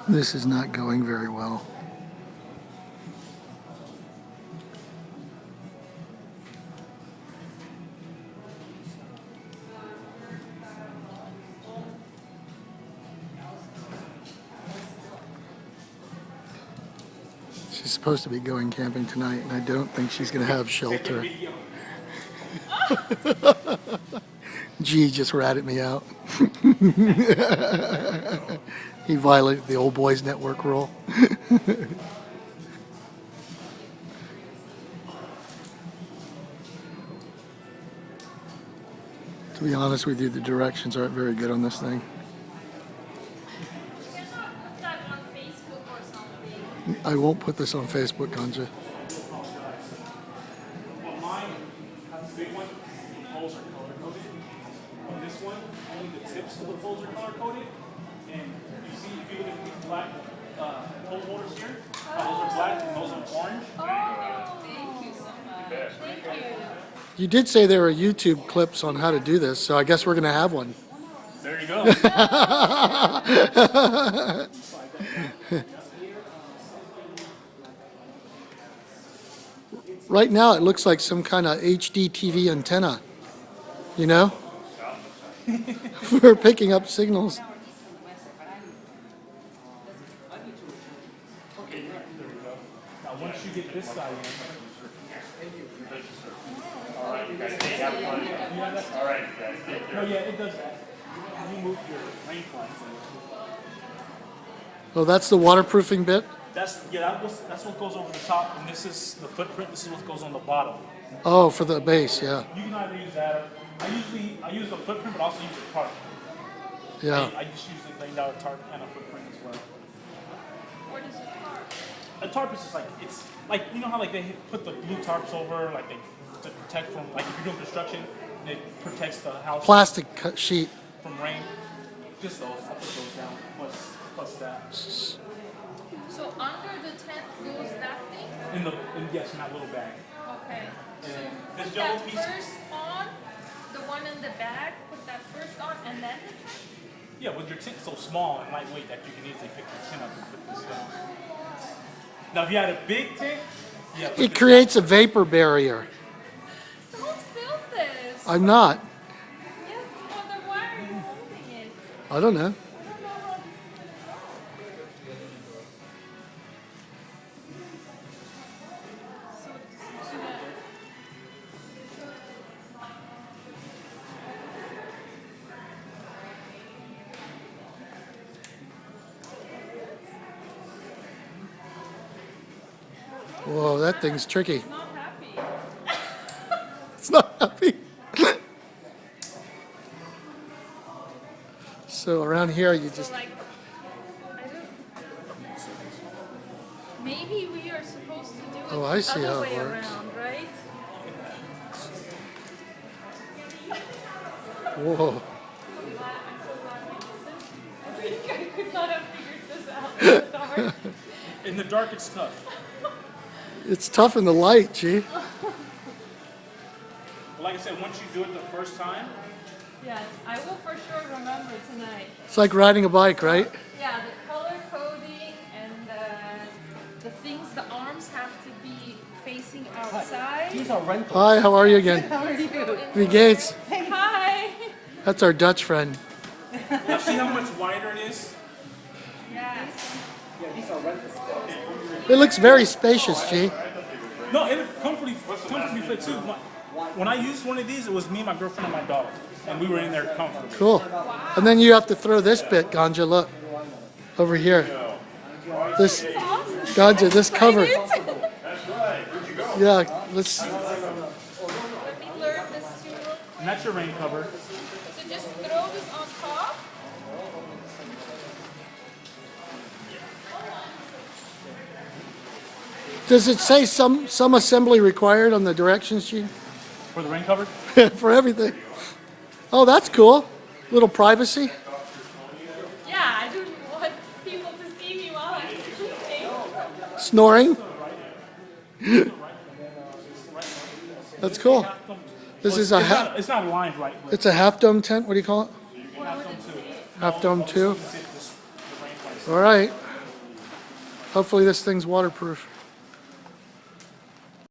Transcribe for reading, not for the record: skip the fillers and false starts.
This is not going very well. She's supposed to be going camping tonight, and I don't think she's going to have shelter. G just ratted me out. He violated the old boys network rule. To be honest with you, the directions aren't very good on this thing. I won't put this on Facebook, Gonca. On mine, the big one, the poles are color coded. On this one, only the tips of the poles are color coded. And you see, if you look at these black pole holders here, those are black and those are orange. Oh, thank you so much. Thank you. You did say there were YouTube clips on how to do this, so I guess we're going to have one. There you go. Right now, it looks like some kind of HD TV antenna, you know, for picking up signals. Now, once you get this side in, no, yeah, it does that. You move your rain flags. Oh, that's the waterproofing bit? That's what goes over the top, and this is the footprint. This is what goes on the bottom. Oh, for the base, yeah. You can either use that. I use the footprint, but also use the tarp. Yeah. I just usually lay down a tarp and a footprint as well. What is a tarp? A tarp is just like it's like you know how like they put the blue tarps over like they to protect from like if you're doing construction, it protects the house Plastic sheet. from rain. Just those. I'll put those down. Plus that. So under the tent goes that thing? Yes, in that little bag. Okay. So this put yellow that piece- first on, the one in the bag, put that first on, and then the tent? Yeah, with your tent so small and lightweight that you can easily pick your tent up and put this down. Now, if you had a big tent, yeah. put It this creates a vapor barrier. Don't film this. I'm not. Yes, well, then why are you holding it? I don't know. I don't know how to Whoa, that thing's tricky. not happy. It's not happy. So around here, you just... Like, I don't. Maybe we are supposed to do it Oh, I see the how other it way works. around, right? Whoa. I think I could not have figured this out in the dark. In the dark, it's tough. It's tough in the light, gee. But like I said, once you do it the first time, Yes, I will for sure remember tonight. It's like riding a bike, right? Yeah, the color coding and the things, the arms have to be facing outside. Hi, how are you again? How are you? V. Gates. Hi. That's our Dutch friend. now see how much wider it is? Yes. It looks very spacious, G. No, it comfortably fit too. When I used one of these, it was me, my girlfriend, and my dog, and we were in there comfortably. Cool. And then you have to throw this bit, Gonca, look. Over here. This, Gonca, this cover. Yeah, let's... Let me learn this too. And that's your rain cover. So just throw this on top. Does it say some assembly required on the directions sheet? For the rain cover? For everything. Oh, that's cool. Little privacy. Yeah, I don't want people to see me while I'm Snoring. sleeping. That's cool. This is a It's not lined right. But it's a half dome tent. What do you call it? What would it say? Half dome 2. All right. Hopefully this thing's waterproof.